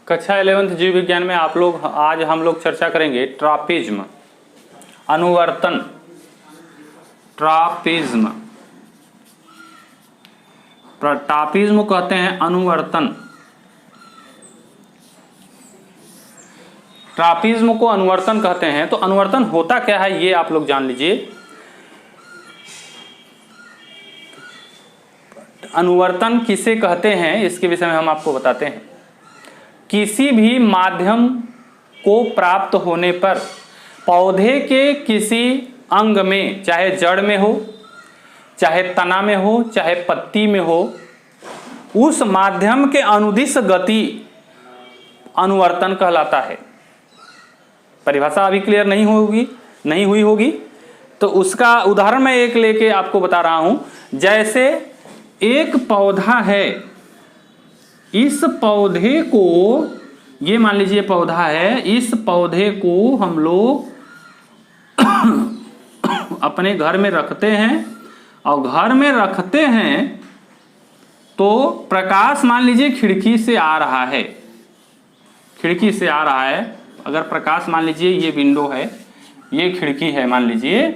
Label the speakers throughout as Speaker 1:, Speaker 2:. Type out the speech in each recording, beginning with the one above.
Speaker 1: कक्षा 11th जीव विज्ञान में आज हम लोग चर्चा करेंगे ट्रापिज्म, अनुवर्तन। ट्रापिज्म कहते हैं अनुवर्तन। ट्रापिज्म को अनुवर्तन कहते हैं। तो अनुवर्तन होता क्या है ये आप लोग जान लीजिए। अनुवर्तन किसे कहते हैं इसके विषय में हम आपको बताते हैं। किसी भी माध्यम को प्राप्त होने पर पौधे के किसी अंग में, चाहे जड़ में हो, चाहे तना में हो, चाहे पत्ती में हो, उस माध्यम के अनुदिश गति अनुवर्तन कहलाता है। परिभाषा अभी क्लियर नहीं हुई होगी तो उसका उदाहरण मैं एक लेके आपको बता रहा हूं। जैसे एक पौधा है, इस पौधे को, ये मान लीजिए पौधा है, इस पौधे को हम लोग अपने घर में रखते हैं और घर में रखते हैं तो प्रकाश मान लीजिए खिड़की से आ रहा है, खिड़की से आ रहा है। अगर प्रकाश मान लीजिए ये विंडो है, ये खिड़की है मान लीजिए,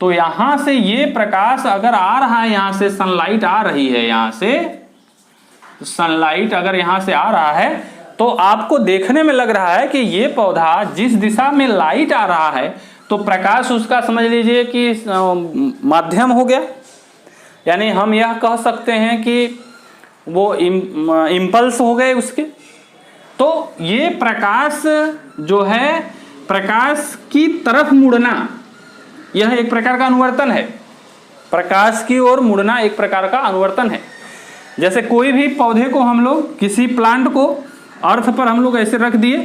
Speaker 1: तो यहां से ये प्रकाश अगर आ रहा है, यहां से सनलाइट आ रही है, यहां से सनलाइट अगर यहां से आ रहा है तो आपको देखने में लग रहा है कि ये पौधा जिस दिशा में लाइट आ रहा है तो प्रकाश उसका समझ लीजिए कि माध्यम हो गया। यानी हम यह कह सकते हैं कि वो इम्पल्स हो गए उसके। तो ये प्रकाश जो है, प्रकाश की तरफ मुड़ना, यह एक प्रकार का अनुवर्तन है। प्रकाश की ओर मुड़ना एक प्रकार का अनुवर्तन है। जैसे कोई भी पौधे को हम लोग, किसी प्लांट को अर्थ पर हम लोग ऐसे रख दिए,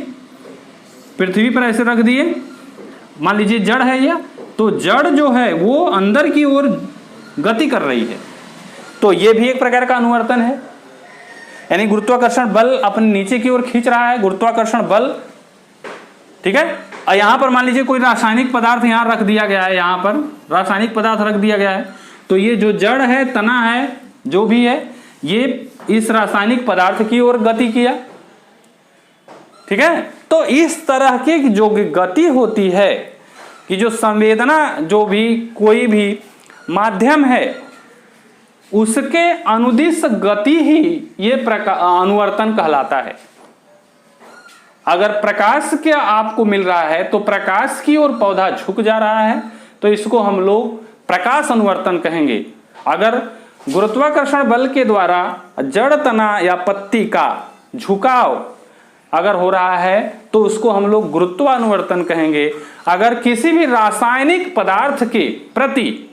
Speaker 1: पृथ्वी पर ऐसे रख दिए, मान लीजिए जड़ है यह, तो जड़ जो है वो अंदर की ओर गति कर रही है, तो ये भी एक प्रकार का अनुवर्तन है। यानी गुरुत्वाकर्षण बल अपने नीचे की ओर खींच रहा है, गुरुत्वाकर्षण बल, ठीक है। और यहां पर मान लीजिए कोई रासायनिक पदार्थ यहां रख दिया गया है, यहां पर रासायनिक पदार्थ रख दिया गया है, तो ये जो जड़ है, तना है, जो भी है, ये इस रासायनिक पदार्थ की ओर गति किया, ठीक है। तो इस तरह की जो गति होती है कि जो संवेदना, जो भी कोई भी माध्यम है उसके अनुदिश गति ही ये अनुवर्तन कहलाता है। अगर प्रकाश क्या आपको मिल रहा है तो प्रकाश की ओर पौधा झुक जा रहा है तो इसको हम लोग प्रकाश अनुवर्तन कहेंगे। अगर गुरुत्वाकर्षण बल के द्वारा जड़, तना या पत्ती का झुकाव अगर हो रहा है तो उसको हम लोग गुरुत्वानुवर्तन कहेंगे। अगर किसी भी रासायनिक पदार्थ के प्रति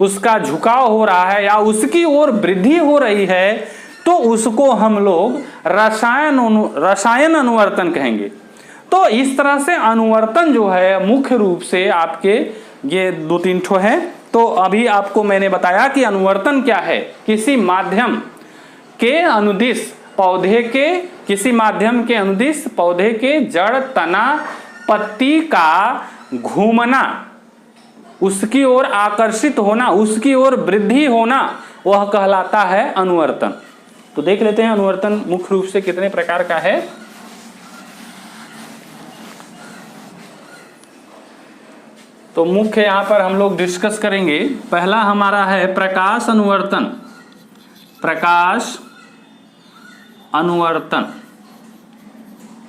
Speaker 1: उसका झुकाव हो रहा है या उसकी ओर वृद्धि हो रही है तो उसको हम लोग रसायन अनुवर्तन कहेंगे। तो इस तरह से अनुवर्तन जो है मुख्य रूप से आपके ये 2-3 ठो है। तो अभी आपको मैंने बताया कि अनुवर्तन क्या है। किसी माध्यम के अनुदिश पौधे के, किसी माध्यम के अनुदिश पौधे के जड़, तना, पत्ती का घूमना, उसकी ओर आकर्षित होना, उसकी ओर वृद्धि होना, वह कहलाता है अनुवर्तन। तो देख लेते हैं अनुवर्तन मुख्य रूप से कितने प्रकार का है। तो मुख्य यहां पर हम लोग डिस्कस करेंगे। पहला हमारा है प्रकाश अनुवर्तन। प्रकाश अनुवर्तन,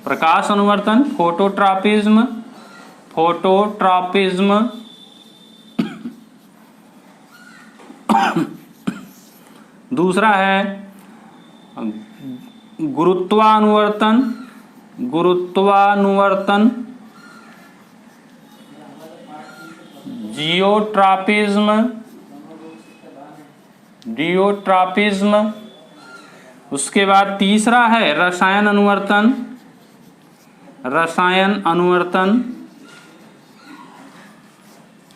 Speaker 1: प्रकाश अनुवर्तन, फोटोट्रॉपिज्म, फोटोट्रॉपिज्म। दूसरा है गुरुत्वानुवर्तन, गुरुत्वानुवर्तन, जियोट्रॉपिज्म, जियोट्रॉपिज्म। उसके बाद तीसरा है रसायन अनुवर्तन, रसायन अनुवर्तन,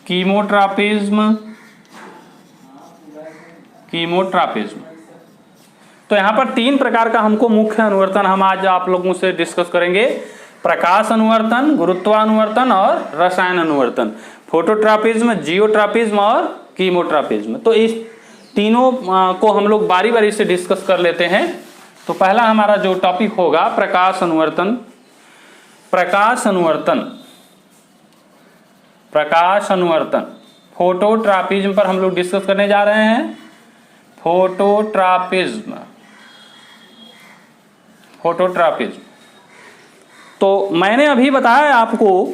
Speaker 1: कीमोट्रॉपिज्म, कीमोट्रॉपिज्म। तो यहाँ पर 3 प्रकार का हमको मुख्य अनुवर्तन हम आज आप लोगों से डिस्कस करेंगे। प्रकाश अनुवर्तन, गुरुत्वानुवर्तन और रसायन अनुवर्तन, फोटोट्रॉपिज्म, जियोट्रॉपिज्म और कीमोट्रॉपिज्म। तो इस तीनों को हम लोग बारी बारी से डिस्कस कर लेते हैं। तो पहला हमारा जो टॉपिक होगा प्रकाश अनुवर्तन। प्रकाश अनुवर्तन, प्रकाश अनुवर्तन, फोटोट्रॉपिज्म पर हम लोग डिस्कस करने जा रहे हैं। Phototropism, phototropism. तो मैंने अभी बताया आपको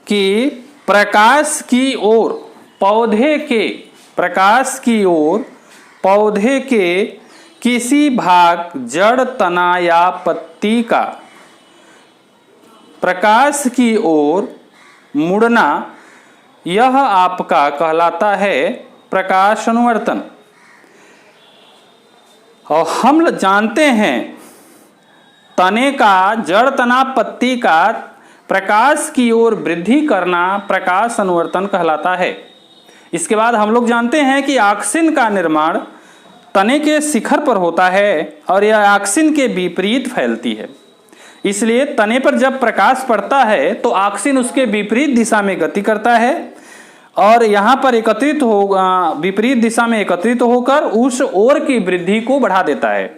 Speaker 1: कि प्रकाश की ओर पौधे के, प्रकाश की ओर पौधे के किसी भाग, जड़, तना या पत्ती का प्रकाश की ओर मुड़ना, यह आपका कहलाता है प्रकाश अनुवर्तन। और हम जानते हैं तने का, जड़, तना, पत्ती का प्रकाश की ओर वृद्धि करना प्रकाश अनुवर्तन कहलाता है। इसके बाद हम लोग जानते हैं कि ऑक्सिन का निर्माण तने के शिखर पर होता है और यह ऑक्सिन के विपरीत फैलती है। इसलिए तने पर जब प्रकाश पड़ता है तो ऑक्सिन उसके विपरीत दिशा में गति करता है और यहाँ पर एकत्रित होगा, विपरीत दिशा में एकत्रित होकर उस ओर की वृद्धि को बढ़ा देता है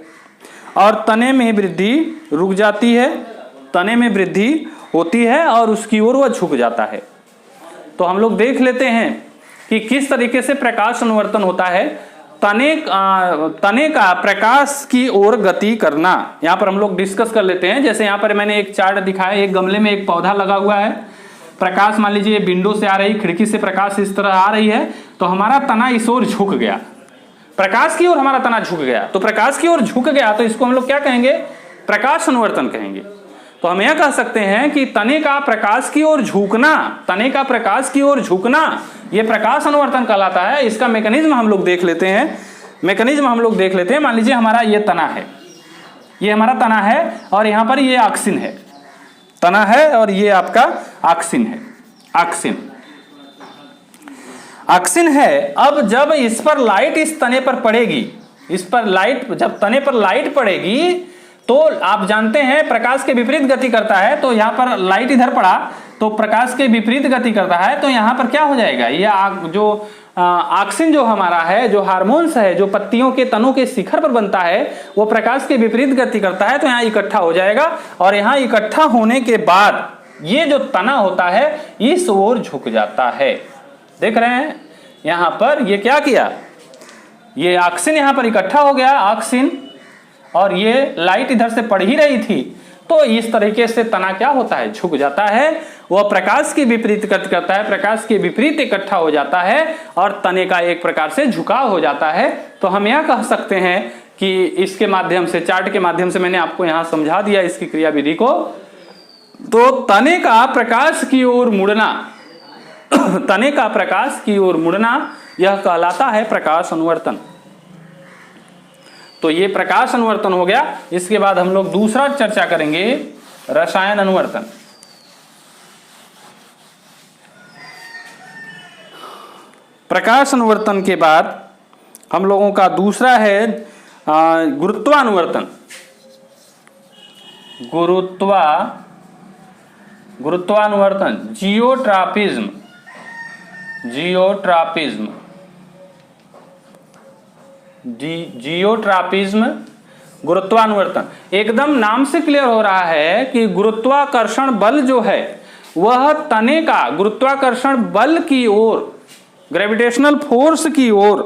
Speaker 1: और तने में वृद्धि रुक जाती है, तने में वृद्धि होती है और उसकी ओर वह झुक जाता है। तो हम लोग देख लेते हैं कि किस तरीके से प्रकाश अनुवर्तन होता है। तने का प्रकाश की ओर गति करना, यहाँ पर हम लोग डिस्कस कर लेते हैं। जैसे यहाँ पर मैंने एक चार्ट दिखाया, एक गमले में एक पौधा लगा हुआ है, प्रकाश मान लीजिए विंडो से आ रही, खिड़की से प्रकाश इस तरह आ रही है, तो हमारा तना इस ओर झुक गया, प्रकाश की ओर हमारा तना झुक गया। तो प्रकाश की ओर झुक गया तो इसको हम लोग क्या कहेंगे? प्रकाश अनुवर्तन कहेंगे। तो हम यह कह सकते हैं कि तने का प्रकाश की ओर झुकना, तने का प्रकाश की ओर झुकना, यह प्रकाश अनुवर्तन कहलाता है। इसका मैकेनिज्म हम लोग देख लेते हैं, मैकेनिज्म हम लोग देख लेते हैं। मान लीजिए हमारा ये तना है, ये हमारा तना है और यहाँ पर ये ऑक्सिन है, तना है और ये आपका ऑक्सिन है, ऑक्सिन, ऑक्सिन है। अब जब इस पर लाइट इस तने पर पड़ेगी, इस पर लाइट, जब तने पर लाइट पड़ेगी तो आप जानते हैं प्रकाश के विपरीत गति करता है। तो यहाँ पर लाइट इधर पड़ा तो प्रकाश के विपरीत गति करता है, तो यहाँ पर क्या हो जाएगा? ये जो ऑक्सिन जो हमारा है, जो हार्मोन्स है, जो पत्तियों के तनों के शिखर पर बनता है, वो प्रकाश के विपरीत गति करता है, तो यहाँ इकट्ठा हो जाएगा और यहाँ इकट्ठा होने के बाद ये जो तना होता है इस ओर झुक जाता है। देख रहे हैं यहाँ पर ये क्या किया, ये ऑक्सिन यहाँ पर इकट्ठा हो गया, ऑक्सिन, और ये लाइट इधर से पड़ ही रही थी, तो इस तरीके से तना क्या होता है? झुक जाता है। वह प्रकाश के विपरीत गति करता है, प्रकाश के विपरीत इकट्ठा हो जाता है और तने का एक प्रकार से झुकाव हो जाता है। तो हम यह कह सकते हैं कि इसके माध्यम से, चार्ट के माध्यम से मैंने आपको यहां समझा दिया इसकी क्रियाविधि को। तो तने का प्रकाश की ओर मुड़ना, तने का प्रकाश की ओर मुड़ना, यह कहलाता है प्रकाश अनुवर्तन। तो ये प्रकाश अनुवर्तन हो गया। इसके बाद हम लोग दूसरा चर्चा करेंगे, रसायन अनुवर्तन। प्रकाश अनुवर्तन के बाद हम लोगों का दूसरा है गुरुत्वानुवर्तन। गुरुत्वानुवर्तन, जियोट्रॉपिज्म, जियोट्रॉपिज्म, जियोट्रॉपिज्म, गुरुत्वानुवर्तन। एकदम नाम से क्लियर हो रहा है कि गुरुत्वाकर्षण बल जो है वह तने का गुरुत्वाकर्षण बल की ओर, ग्रेविटेशनल फोर्स की ओर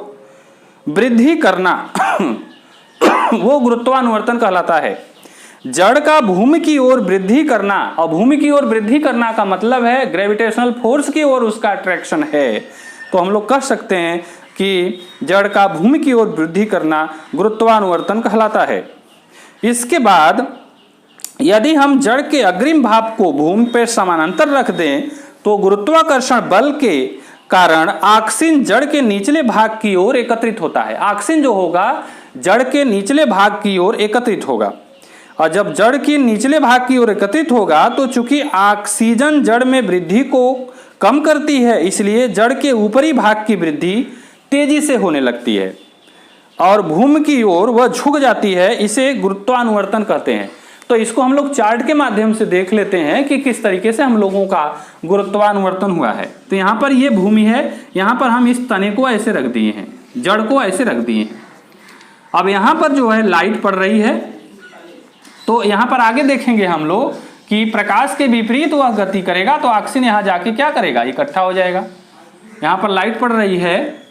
Speaker 1: वृद्धि करना वो गुरुत्वानुवर्तन कहलाता है। जड़ का भूमि की ओर वृद्धि करना, और भूमि की ओर वृद्धि करना का मतलब है ग्रेविटेशनल फोर्स की ओर उसका अट्रैक्शन है। तो हम लोग कह सकते हैं कि जड़ का भूमि की ओर वृद्धि करना गुरुत्वानुवर्तन कहलाता है। इसके बाद यदि हम जड़ के अग्रिम भाग को भूमि पर समानांतर रख दें तो गुरुत्वाकर्षण बल के कारण ऑक्सिन जड़ के निचले भाग की ओर एकत्रित होता है। ऑक्सिन जो होगा जड़ के निचले भाग की ओर एकत्रित होगा, और जब जड़ के निचले भाग की ओर एकत्रित होगा तो चूंकि ऑक्सीजन जड़ में वृद्धि को कम करती है, इसलिए जड़ के ऊपरी भाग की वृद्धि तेजी से होने लगती है और भूमि की ओर वह झुक जाती है। इसे गुरुत्वानुवर्तन कहते हैं। तो इसको हम लोग चार्ट के माध्यम से देख लेते हैं कि किस तरीके से हम लोगों का गुरुत्वानुवर्तन हुआ है। तो यहाँ पर ये भूमि है, यहाँ पर हम इस तने को ऐसे रख दिए हैं, जड़ को ऐसे रख दिए हैं। अब यहां पर जो है लाइट पड़ रही है, तो यहां पर आगे देखेंगे हम लोग कि प्रकाश के विपरीत वह गति करेगा तो ऑक्सीजन यहां जाके क्या करेगा, इकट्ठा हो जाएगा। यहां पर लाइट पड़ रही है,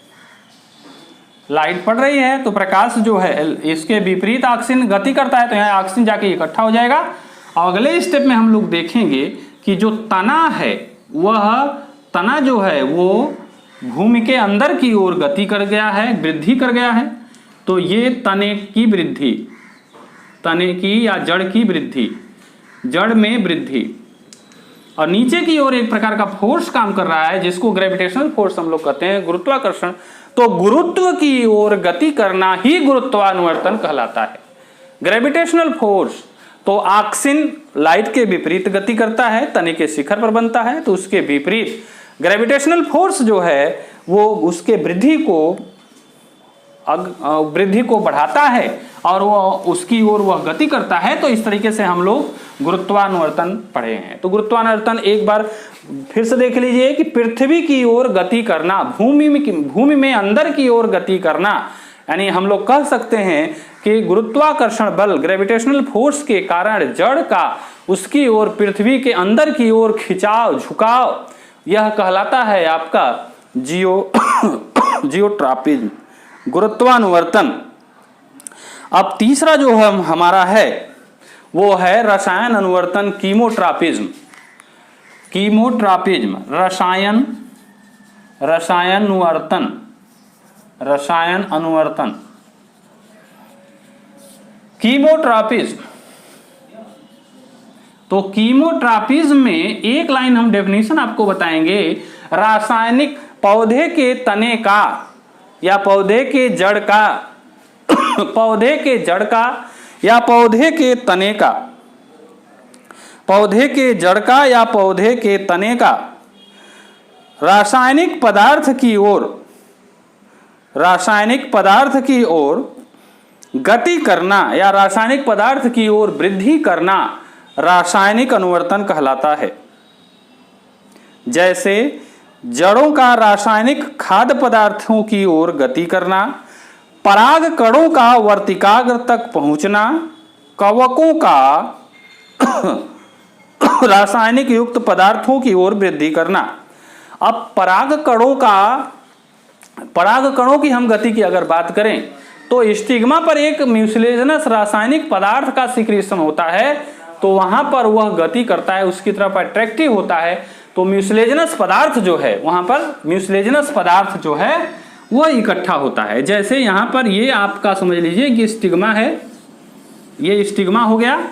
Speaker 1: लाइट पड़ रही है तो प्रकाश जो है इसके विपरीत ऑक्सीजन गति करता है, तो यहाँ ऑक्सीजन जाके इकट्ठा हो जाएगा। और अगले स्टेप में हम लोग देखेंगे कि जो तना है, वह तना जो है वो भूमि के अंदर की ओर गति कर गया है, वृद्धि कर गया है। तो ये तने की वृद्धि, तने की या जड़ की वृद्धि, जड़ में वृद्धि। और नीचे की ओर एक प्रकार का फोर्स काम कर रहा है जिसको ग्रेविटेशनल फोर्स हम लोग कहते हैं, गुरुत्वाकर्षण। तो गुरुत्व की ओर गति करना ही गुरुत्वानुवर्तन कहलाता है, ग्रेविटेशनल फोर्स। तो ऑक्सीजन लाइट के विपरीत गति करता है, तने के शिखर पर बनता है, तो उसके विपरीत ग्रेविटेशनल फोर्स जो है वो उसके वृद्धि को बढ़ाता है और वो उसकी ओर वह गति करता है। तो इस तरीके से हम लोग गुरुत्वानुवर्तन पढ़े हैं। तो गुरुत्वानुवर्तन एक बार फिर से देख लीजिए कि पृथ्वी की ओर गति करना, भूमि में अंदर की ओर गति करना, यानी हम लोग कह सकते हैं कि गुरुत्वाकर्षण बल, ग्रेविटेशनल फोर्स के कारण जड़ का उसकी ओर पृथ्वी के अंदर की ओर खिंचाव, झुकाव, यह कहलाता है आपका जियोट्रॉपिज्म, गुरुत्वानुवर्तन। अब तीसरा जो हमारा है वो है रसायन अनुवर्तन, कीमोट्रॉपिज्म। कीमोट्रॉपिज्म रसायन अनुवर्तन, कीमोट्रॉपिज्म। तो कीमोट्रॉपिज्म में एक लाइन हम डेफिनेशन आपको बताएंगे, रासायनिक पौधे के तने का या पौधे के जड़ का पौधे के जड़ का या पौधे के तने का, पौधे के जड़ का या पौधे के तने का रासायनिक पदार्थ की ओर गति करना या रासायनिक पदार्थ की ओर वृद्धि करना रासायनिक अनुवर्तन कहलाता है। जैसे जड़ों का रासायनिक खाद्य पदार्थों की ओर गति करना, पराग कणों का वर्तिकाग्र तक पहुंचना, कवकों का रासायनिक युक्त पदार्थों की ओर वृद्धि करना। अब पराग कणों की हम गति की अगर बात करें तो स्टिग्मा पर एक म्यूसिलेजनस रासायनिक पदार्थ का सिक्रीशन होता है, तो वहां पर वह गति करता है, उसकी तरफ अट्रैक्टिव होता है। तो म्यूसिलेजनस पदार्थ जो है, वहां पर म्यूसिलेजनस पदार्थ जो है वह इकट्ठा होता है। जैसे यहां पर ये आपका समझ लीजिए कि स्टिग्मा है, ये स्टिग्मा हो गया।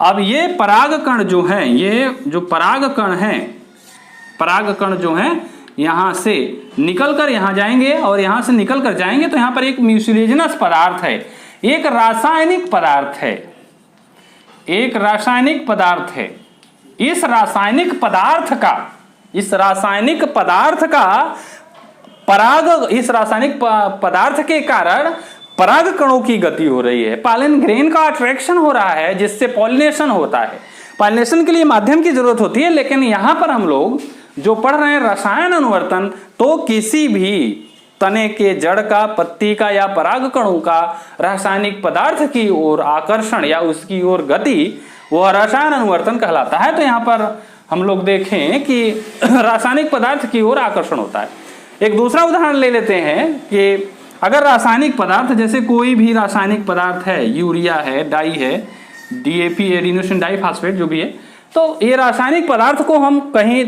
Speaker 1: अब ये पराग कण जो है, ये जो पराग कण जो है यहां से निकलकर यहां जाएंगे और यहां से निकलकर जाएंगे, तो यहां पर एक म्यूसिलेजनस पदार्थ है, एक रासायनिक पदार्थ है, एक रासायनिक पदार्थ है। इस रासायनिक पदार्थ पदार्थ के कारण पराग कणों की गति हो रही है, पॉलन ग्रेन का अट्रैक्शन हो रहा है, जिससे पॉलिनेशन होता है। पॉलिनेशन के लिए माध्यम की जरूरत होती है, लेकिन यहां पर हम लोग जो पढ़ रहे हैं रसायन अनुवर्तन, तो किसी भी तने के जड़ का, पत्ती का या पराग कणों का रासायनिक पदार्थ की ओर आकर्षण या उसकी ओर गति, वह रसायन अनुवर्तन कहलाता है। तो यहाँ पर हम लोग देखें कि रासायनिक पदार्थ की ओर आकर्षण होता है। एक दूसरा उदाहरण ले लेते हैं कि अगर रासायनिक पदार्थ, जैसे कोई भी रासायनिक पदार्थ है, यूरिया है, डाई है, DAP, एडिनोसिन डाइफॉस्फेट जो भी है, तो ये रासायनिक पदार्थ को हम कहीं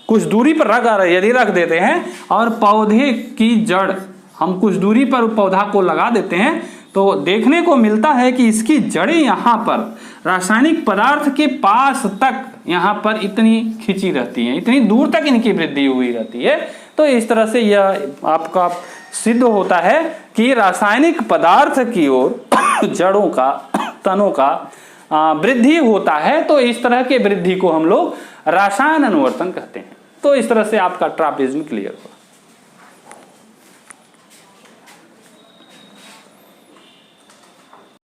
Speaker 1: कुछ दूरी पर यदि रख देते हैं और पौधे की जड़ हम कुछ दूरी पर पौधा को लगा देते हैं, तो देखने को मिलता है कि इसकी जड़ें यहाँ पर रासायनिक पदार्थ के पास तक यहाँ पर इतनी खिंची रहती हैं, इतनी दूर तक इनकी वृद्धि हुई रहती है। तो इस तरह से यह आपका सिद्ध होता है कि रासायनिक पदार्थ की ओर जड़ों का, तनों का वृद्धि होता है। तो इस तरह के वृद्धि को हम लोग रसायन अनुवर्तन कहते हैं। तो इस तरह से आपका ट्रॉपिज्म क्लियर हुआ।